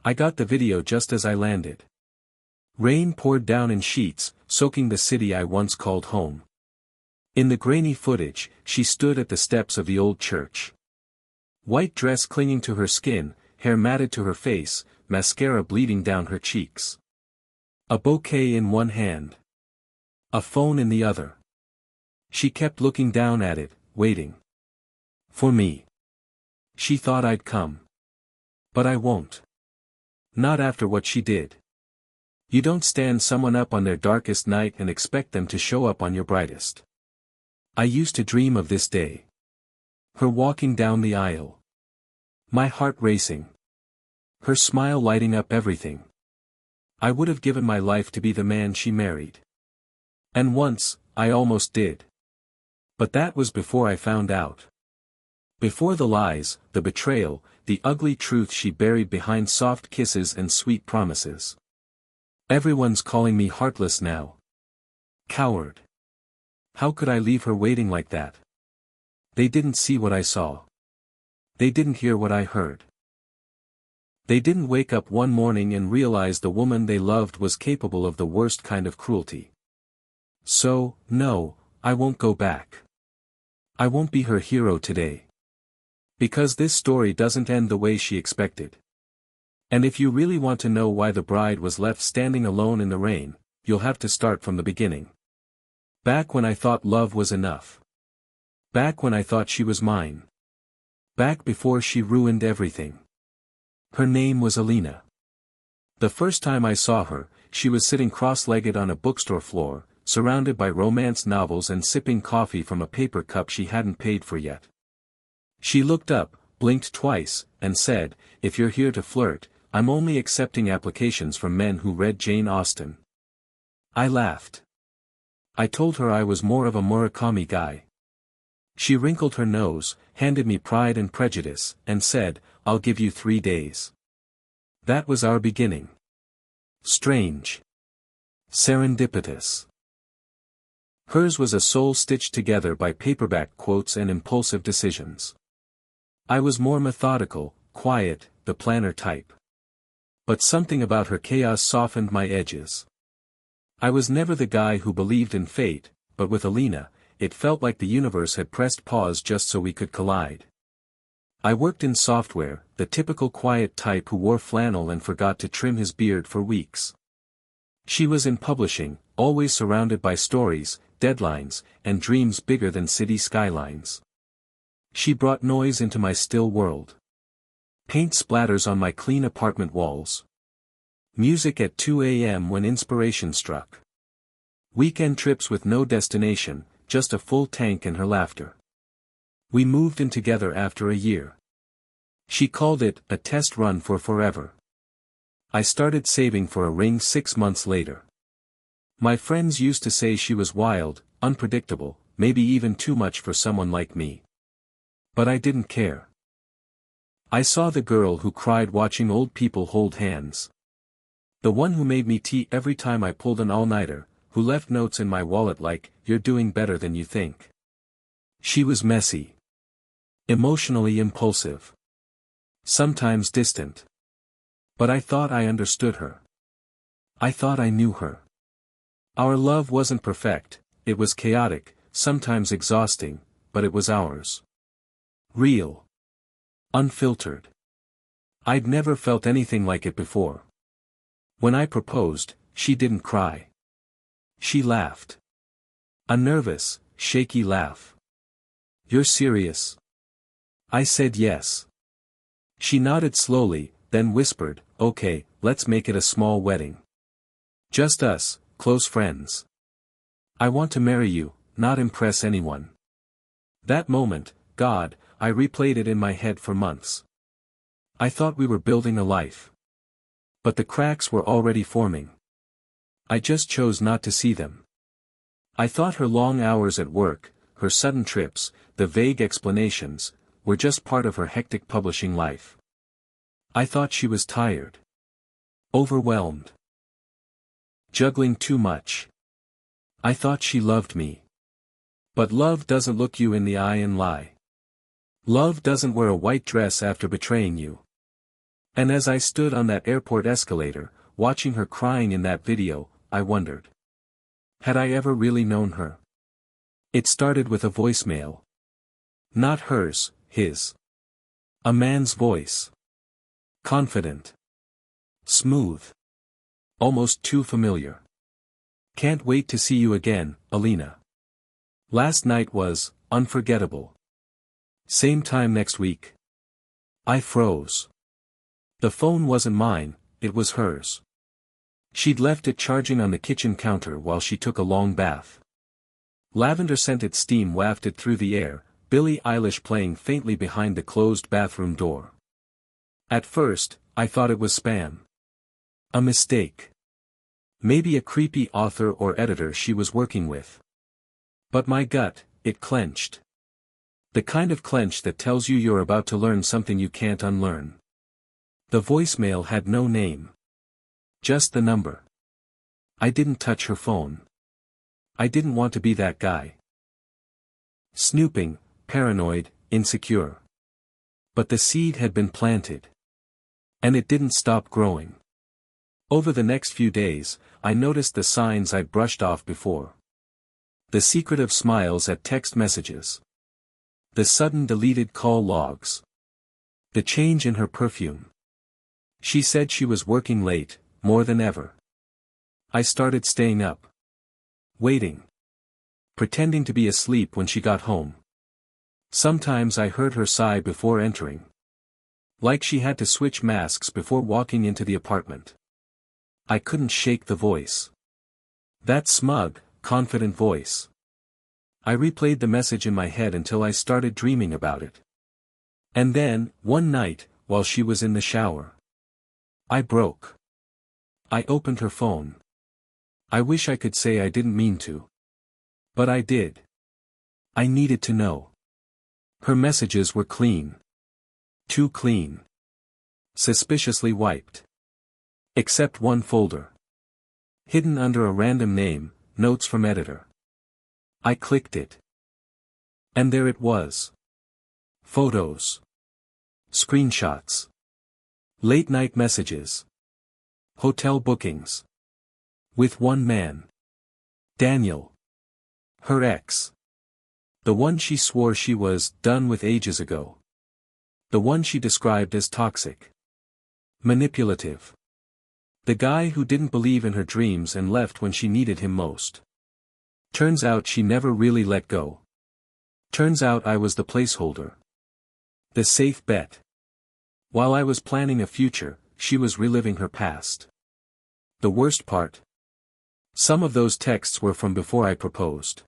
I got the video just as I landed. Rain poured down in sheets, soaking the city I once called home. In the grainy footage, she stood at the steps of the old church. White dress clinging to her skin, hair matted to her face, mascara bleeding down her cheeks. A bouquet in one hand. A phone in the other. She kept looking down at it, waiting. For me. She thought I'd come. But I won't. Not after what she did. You don't stand someone up on their darkest night and expect them to show up on your brightest. I used to dream of this day. Her walking down the aisle. My heart racing. Her smile lighting up everything. I would have given my life to be the man she married. And once, I almost did. But that was before I found out. Before the lies, the betrayal, the ugly truth she buried behind soft kisses and sweet promises. Everyone's calling me heartless now. Coward. How could I leave her waiting like that? They didn't see what I saw. They didn't hear what I heard. They didn't wake up one morning and realize the woman they loved was capable of the worst kind of cruelty. So, no, I won't go back. I won't be her hero today. Because this story doesn't end the way she expected. And if you really want to know why the bride was left standing alone in the rain, you'll have to start from the beginning. Back when I thought love was enough. Back when I thought she was mine. Back before she ruined everything. Her name was Alina. The first time I saw her, she was sitting cross-legged on a bookstore floor, surrounded by romance novels and sipping coffee from a paper cup she hadn't paid for yet. She looked up, blinked twice, and said, "If you're here to flirt, I'm only accepting applications from men who read Jane Austen." I laughed. I told her I was more of a Murakami guy. She wrinkled her nose, handed me Pride and Prejudice, and said, "I'll give you 3 days." That was our beginning. Strange. Serendipitous. Hers was a soul stitched together by paperback quotes and impulsive decisions. I was more methodical, quiet, the planner type. But something about her chaos softened my edges. I was never the guy who believed in fate, but with Alina, it felt like the universe had pressed pause just so we could collide. I worked in software, the typical quiet type who wore flannel and forgot to trim his beard for weeks. She was in publishing, always surrounded by stories, deadlines, and dreams bigger than city skylines. She brought noise into my still world. Paint splatters on my clean apartment walls. Music at 2 a.m. when inspiration struck. Weekend trips with no destination, just a full tank and her laughter. We moved in together after a year. She called it a test run for forever. I started saving for a ring 6 months later. My friends used to say she was wild, unpredictable, maybe even too much for someone like me. But I didn't care. I saw the girl who cried watching old people hold hands. The one who made me tea every time I pulled an all-nighter, who left notes in my wallet like, "You're doing better than you think." She was messy. Emotionally impulsive. Sometimes distant. But I thought I understood her. I thought I knew her. Our love wasn't perfect, it was chaotic, sometimes exhausting, but it was ours. Real. Unfiltered. I'd never felt anything like it before. When I proposed, she didn't cry. She laughed. A nervous, shaky laugh. "You're serious?" I said yes. She nodded slowly, then whispered, "Okay, let's make it a small wedding. Just us, close friends. I want to marry you, not impress anyone." That moment, God, I replayed it in my head for months. I thought we were building a life. But the cracks were already forming. I just chose not to see them. I thought her long hours at work, her sudden trips, the vague explanations, were just part of her hectic publishing life. I thought she was tired. Overwhelmed. Juggling too much. I thought she loved me. But love doesn't look you in the eye and lie. Love doesn't wear a white dress after betraying you. And as I stood on that airport escalator, watching her crying in that video, I wondered. Had I ever really known her? It started with a voicemail. Not hers, his. A man's voice. Confident. Smooth. Almost too familiar. Can't wait to see you again, Alina. Last night was unforgettable. Same time next week. I froze. The phone wasn't mine, it was hers. She'd left it charging on the kitchen counter while she took a long bath. Lavender-scented steam wafted through the air, Billie Eilish playing faintly behind the closed bathroom door. At first, I thought it was spam. A mistake. Maybe a creepy author or editor she was working with. But my gut, it clenched. The kind of clench that tells you you're about to learn something you can't unlearn. The voicemail had no name. Just the number. I didn't touch her phone. I didn't want to be that guy. Snooping, paranoid, insecure. But the seed had been planted. And it didn't stop growing. Over the next few days, I noticed the signs I'd brushed off before. The secretive smiles at text messages. The sudden deleted call logs. The change in her perfume. She said she was working late, more than ever. I started staying up. Waiting. Pretending to be asleep when she got home. Sometimes I heard her sigh before entering. Like she had to switch masks before walking into the apartment. I couldn't shake the voice. That smug, confident voice. I replayed the message in my head until I started dreaming about it. And then, one night, while she was in the shower. I broke. I opened her phone. I wish I could say I didn't mean to. But I did. I needed to know. Her messages were clean. Too clean. Suspiciously wiped. Except one folder. Hidden under a random name, notes from editor. I clicked it. And there it was. Photos. Screenshots. Late-night messages. Hotel bookings. With one man. Daniel. Her ex. The one she swore she was done with ages ago. The one she described as toxic. Manipulative. The guy who didn't believe in her dreams and left when she needed him most. Turns out she never really let go. Turns out I was the placeholder. The safe bet. While I was planning a future, she was reliving her past. The worst part? Some of those texts were from before I proposed.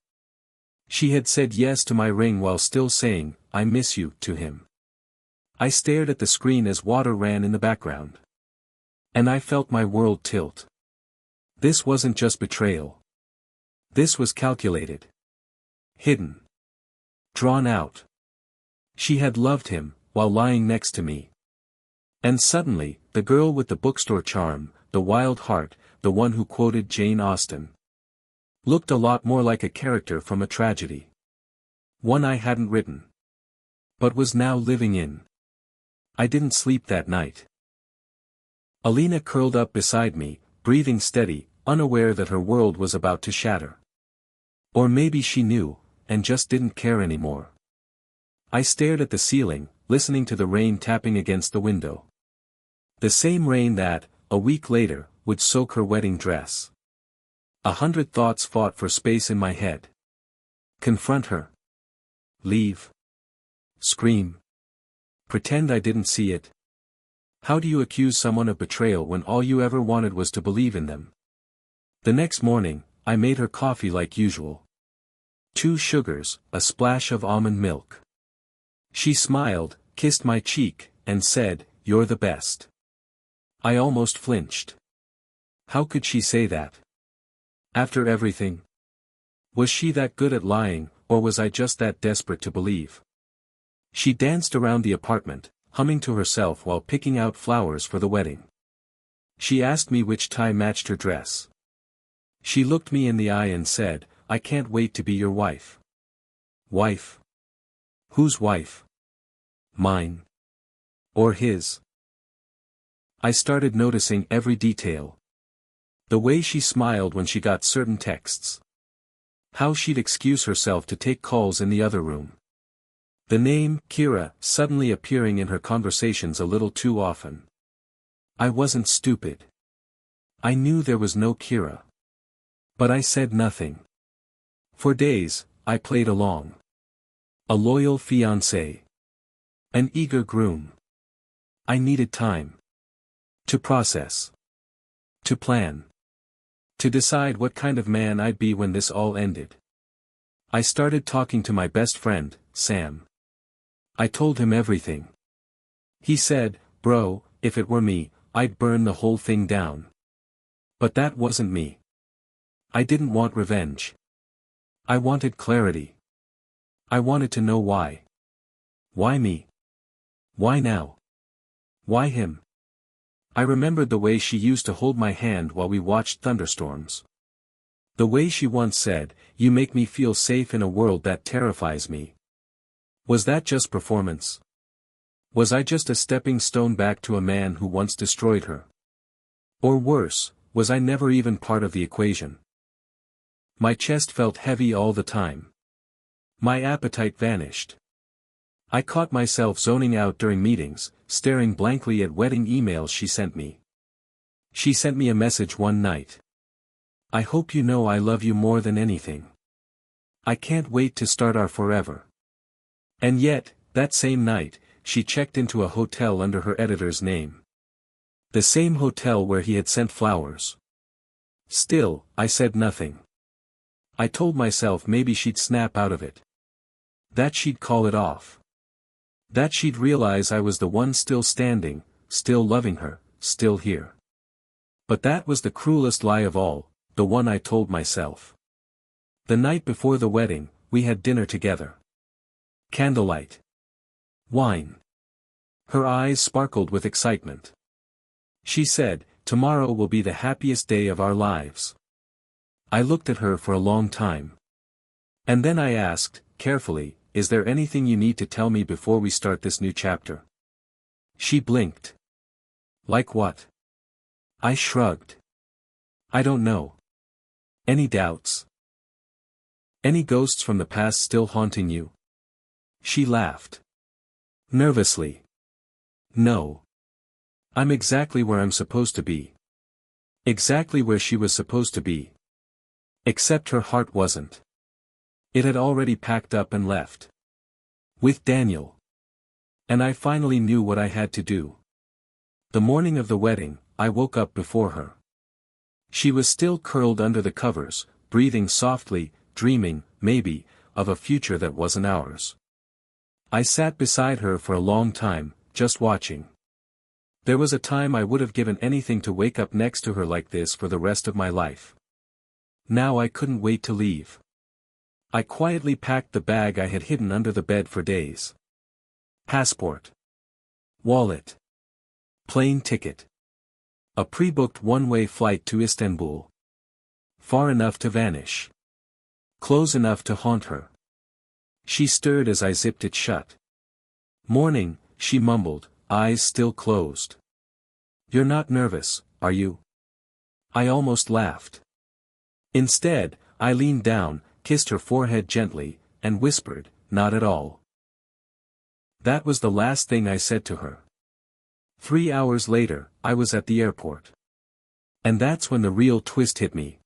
She had said yes to my ring while still saying, "I miss you," to him. I stared at the screen as water ran in the background. And I felt my world tilt. This wasn't just betrayal. This was calculated. Hidden. Drawn out. She had loved him, while lying next to me. And suddenly, the girl with the bookstore charm, the wild heart, the one who quoted Jane Austen, looked a lot more like a character from a tragedy. One I hadn't written. But was now living in. I didn't sleep that night. Alina curled up beside me, breathing steady, unaware that her world was about to shatter. Or maybe she knew, and just didn't care anymore. I stared at the ceiling, listening to the rain tapping against the window. The same rain that, a week later, would soak her wedding dress. 100 thoughts fought for space in my head. Confront her. Leave. Scream. Pretend I didn't see it. How do you accuse someone of betrayal when all you ever wanted was to believe in them? The next morning, I made her coffee like usual. 2 sugars, a splash of almond milk. She smiled, kissed my cheek, and said, "You're the best." I almost flinched. How could she say that? After everything? Was she that good at lying, or was I just that desperate to believe? She danced around the apartment, humming to herself while picking out flowers for the wedding. She asked me which tie matched her dress. She looked me in the eye and said, "I can't wait to be your wife." Wife? Whose wife? Mine? Or his? I started noticing every detail. The way she smiled when she got certain texts. How she'd excuse herself to take calls in the other room. The name, Kira, suddenly appearing in her conversations a little too often. I wasn't stupid. I knew there was no Kira. But I said nothing. For days, I played along. A loyal fiancé. An eager groom. I needed time. To process. To plan. To decide what kind of man I'd be when this all ended. I started talking to my best friend, Sam. I told him everything. He said, "Bro, if it were me, I'd burn the whole thing down." But that wasn't me. I didn't want revenge. I wanted clarity. I wanted to know why. Why me? Why now? Why him? I remembered the way she used to hold my hand while we watched thunderstorms. The way she once said, "You make me feel safe in a world that terrifies me." Was that just performance? Was I just a stepping stone back to a man who once destroyed her? Or worse, was I never even part of the equation? My chest felt heavy all the time. My appetite vanished. I caught myself zoning out during meetings, staring blankly at wedding emails she sent me. She sent me a message one night. "I hope you know I love you more than anything. I can't wait to start our forever." And yet, that same night, she checked into a hotel under her editor's name. The same hotel where he had sent flowers. Still, I said nothing. I told myself maybe she'd snap out of it. That she'd call it off. That she'd realize I was the one still standing, still loving her, still here. But that was the cruelest lie of all, the one I told myself. The night before the wedding, we had dinner together. Candlelight. Wine. Her eyes sparkled with excitement. She said, "Tomorrow will be the happiest day of our lives." I looked at her for a long time. And then I asked, carefully, "Is there anything you need to tell me before we start this new chapter?" She blinked. "Like what?" I shrugged. "I don't know. Any doubts? Any ghosts from the past still haunting you?" She laughed. Nervously. "No. I'm exactly where I'm supposed to be. Exactly where she was supposed to be. Except her heart wasn't. It had already packed up and left. With Daniel. And I finally knew what I had to do. The morning of the wedding, I woke up before her. She was still curled under the covers, breathing softly, dreaming, maybe, of a future that wasn't ours. I sat beside her for a long time, just watching. There was a time I would have given anything to wake up next to her like this for the rest of my life. Now I couldn't wait to leave. I quietly packed the bag I had hidden under the bed for days. Passport. Wallet. Plane ticket. A pre-booked one-way flight to Istanbul. Far enough to vanish. Close enough to haunt her. She stirred as I zipped it shut. "Morning," she mumbled, eyes still closed. "You're not nervous, are you?" I almost laughed. Instead, I leaned down, kissed her forehead gently, and whispered, "Not at all." That was the last thing I said to her. 3 hours later, I was at the airport. And that's when the real twist hit me.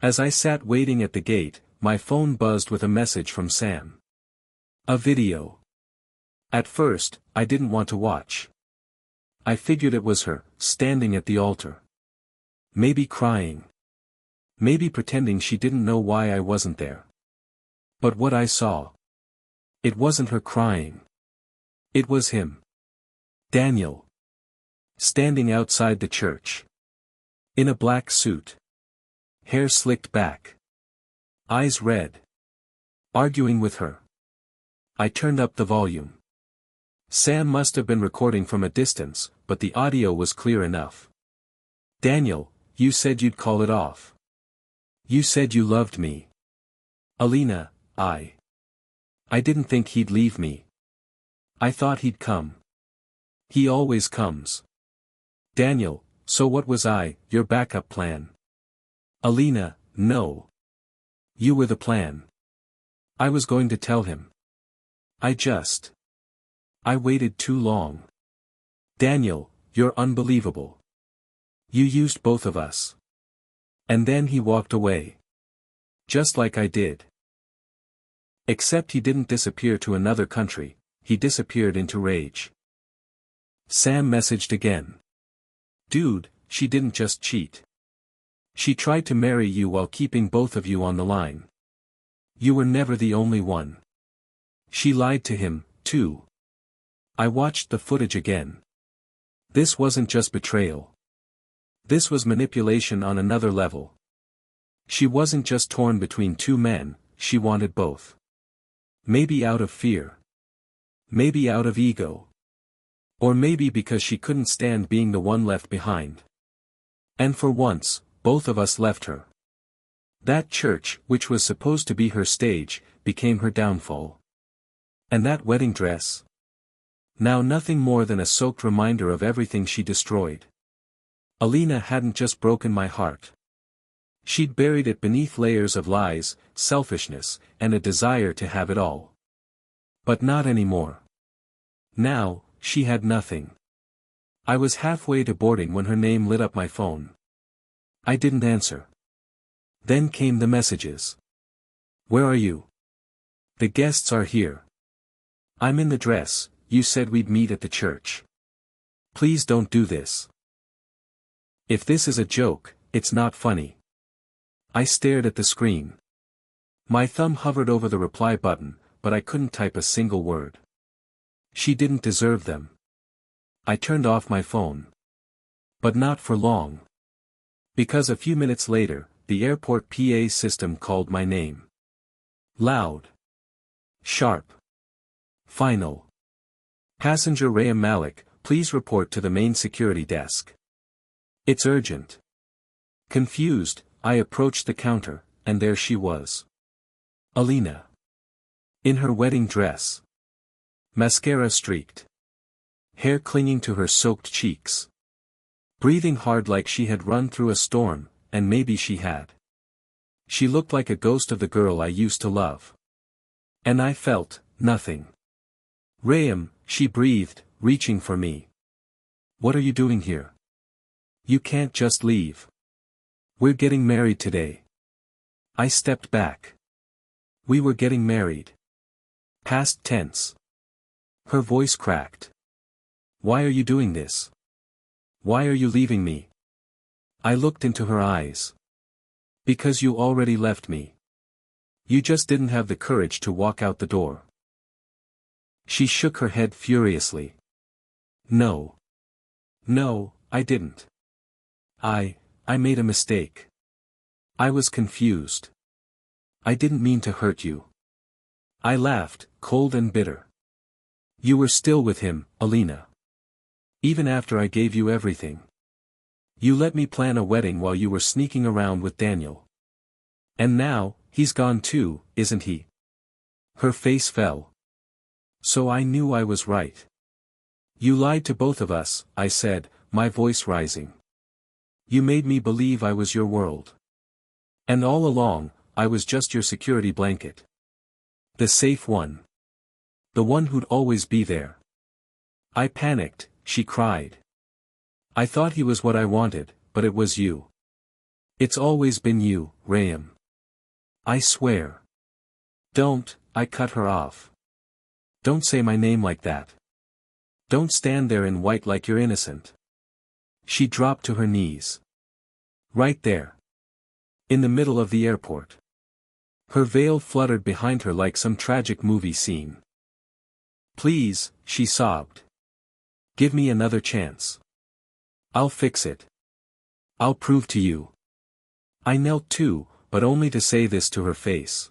As I sat waiting at the gate, my phone buzzed with a message from Sam. A video. At first, I didn't want to watch. I figured it was her, standing at the altar. Maybe crying. Maybe pretending she didn't know why I wasn't there. But what I saw. It wasn't her crying. It was him. Daniel. Standing outside the church. In a black suit. Hair slicked back. Eyes red. Arguing with her. I turned up the volume. Sam must have been recording from a distance, but the audio was clear enough. "Daniel, you said you'd call it off. You said you loved me. Alina, I didn't think he'd leave me. I thought he'd come. He always comes. Daniel, so what was I, your backup plan? Alina, no. You were the plan. I was going to tell him. I waited too long. Daniel, you're unbelievable. You used both of us. And then he walked away. Just like I did. Except he didn't disappear to another country, he disappeared into rage. Sam messaged again. Dude, she didn't just cheat. She tried to marry you while keeping both of you on the line. You were never the only one. She lied to him, too. I watched the footage again. This wasn't just betrayal. This was manipulation on another level. She wasn't just torn between two men, she wanted both. Maybe out of fear. Maybe out of ego. Or maybe because she couldn't stand being the one left behind. And for once, both of us left her. That church, which was supposed to be her stage, became her downfall. And that wedding dress? Now nothing more than a soaked reminder of everything she destroyed. Alina hadn't just broken my heart. She'd buried it beneath layers of lies, selfishness, and a desire to have it all. But not anymore. Now, she had nothing. I was halfway to boarding when her name lit up my phone. I didn't answer. Then came the messages. Where are you? The guests are here. I'm in the dress, you said we'd meet at the church. Please don't do this. If this is a joke, it's not funny. I stared at the screen. My thumb hovered over the reply button, but I couldn't type a single word. She didn't deserve them. I turned off my phone. But not for long. Because a few minutes later, the airport PA system called my name. Loud. Sharp. Final. Passenger Rayam Malik, please report to the main security desk. It's urgent. Confused, I approached the counter, and there she was. Alina. In her wedding dress. Mascara streaked. Hair clinging to her soaked cheeks. Breathing hard like she had run through a storm, and maybe she had. She looked like a ghost of the girl I used to love. And I felt nothing. Rayam, she breathed, reaching for me. What are you doing here? You can't just leave. We're getting married today. I stepped back. We were getting married. Past tense. Her voice cracked. Why are you doing this? Why are you leaving me? I looked into her eyes. Because you already left me. You just didn't have the courage to walk out the door. She shook her head furiously. No. No, I didn't. I made a mistake. I was confused. I didn't mean to hurt you. I laughed, cold and bitter. You were still with him, Alina. Even after I gave you everything. You let me plan a wedding while you were sneaking around with Daniel. And now, he's gone too, isn't he? Her face fell. So I knew I was right. You lied to both of us, I said, my voice rising. You made me believe I was your world. And all along, I was just your security blanket. The safe one. The one who'd always be there. I panicked, she cried. I thought he was what I wanted, but it was you. It's always been you, Rayam. I swear. Don't, I cut her off. Don't say my name like that. Don't stand there in white like you're innocent. She dropped to her knees. Right there. In the middle of the airport. Her veil fluttered behind her like some tragic movie scene. Please, she sobbed. Give me another chance. I'll fix it. I'll prove to you. I knelt too, but only to say this to her face.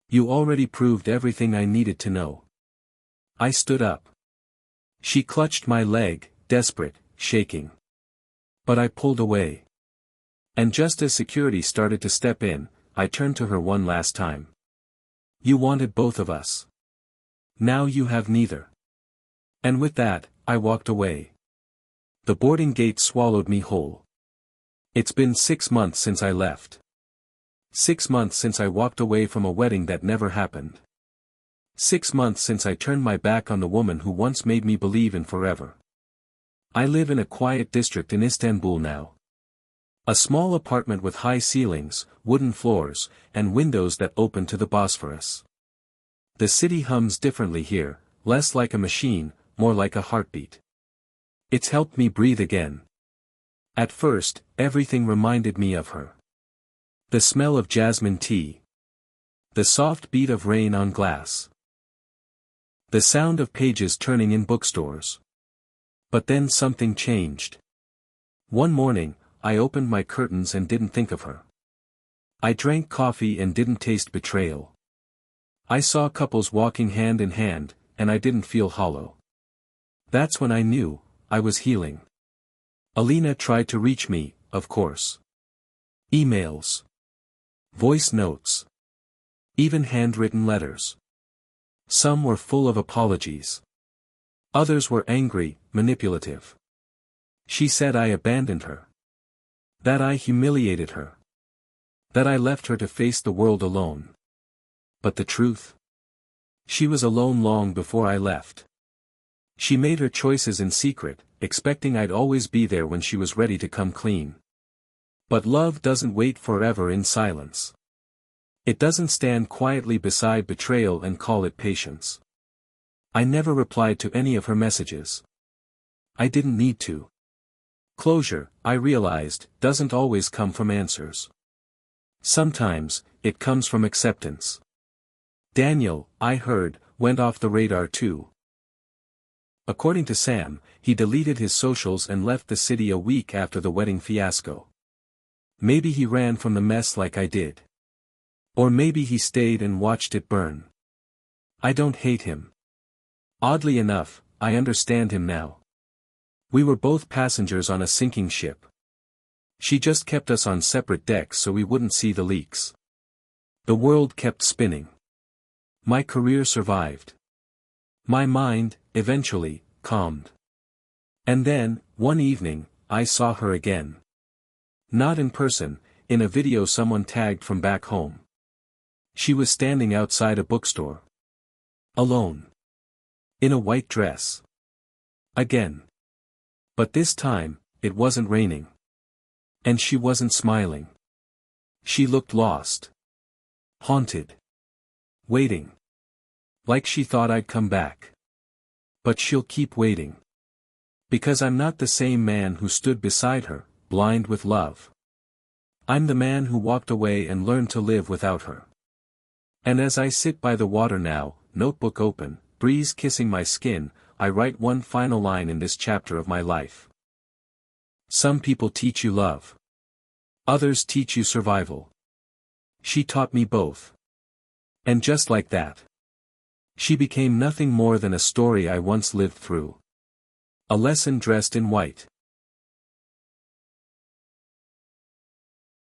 You already proved everything I needed to know. I stood up. She clutched my leg, desperate, shaking. But I pulled away. And just as security started to step in, I turned to her one last time. You wanted both of us. Now you have neither. And with that, I walked away. The boarding gate swallowed me whole. It's been 6 months since I left. 6 months since I walked away from a wedding that never happened. 6 months since I turned my back on the woman who once made me believe in forever. I live in a quiet district in Istanbul now. A small apartment with high ceilings, wooden floors, and windows that open to the Bosphorus. The city hums differently here, less like a machine, more like a heartbeat. It's helped me breathe again. At first, everything reminded me of her. The smell of jasmine tea. The soft beat of rain on glass. The sound of pages turning in bookstores. But then something changed. One morning, I opened my curtains and didn't think of her. I drank coffee and didn't taste betrayal. I saw couples walking hand in hand, and I didn't feel hollow. That's when I knew, I was healing. Alina tried to reach me, of course. Emails. Voice notes. Even handwritten letters. Some were full of apologies. Others were angry, manipulative. She said I abandoned her. That I humiliated her. That I left her to face the world alone. But the truth? She was alone long before I left. She made her choices in secret, expecting I'd always be there when she was ready to come clean. But love doesn't wait forever in silence. It doesn't stand quietly beside betrayal and call it patience. I never replied to any of her messages. I didn't need to. Closure, I realized, doesn't always come from answers. Sometimes, it comes from acceptance. Daniel, I heard, went off the radar too. According to Sam, he deleted his socials and left the city a week after the wedding fiasco. Maybe he ran from the mess like I did. Or maybe he stayed and watched it burn. I don't hate him. Oddly enough, I understand him now. We were both passengers on a sinking ship. She just kept us on separate decks so we wouldn't see the leaks. The world kept spinning. My career survived. My mind, eventually, calmed. And then, one evening, I saw her again. Not in person, in a video someone tagged from back home. She was standing outside a bookstore. Alone. In a white dress. Again. But this time, it wasn't raining. And she wasn't smiling. She looked lost. Haunted. Waiting. Like she thought I'd come back. But she'll keep waiting. Because I'm not the same man who stood beside her, blind with love. I'm the man who walked away and learned to live without her. And as I sit by the water now, notebook open, breeze kissing my skin, I write one final line in this chapter of my life. Some people teach you love. Others teach you survival. She taught me both. And just like that, she became nothing more than a story I once lived through. A lesson dressed in white.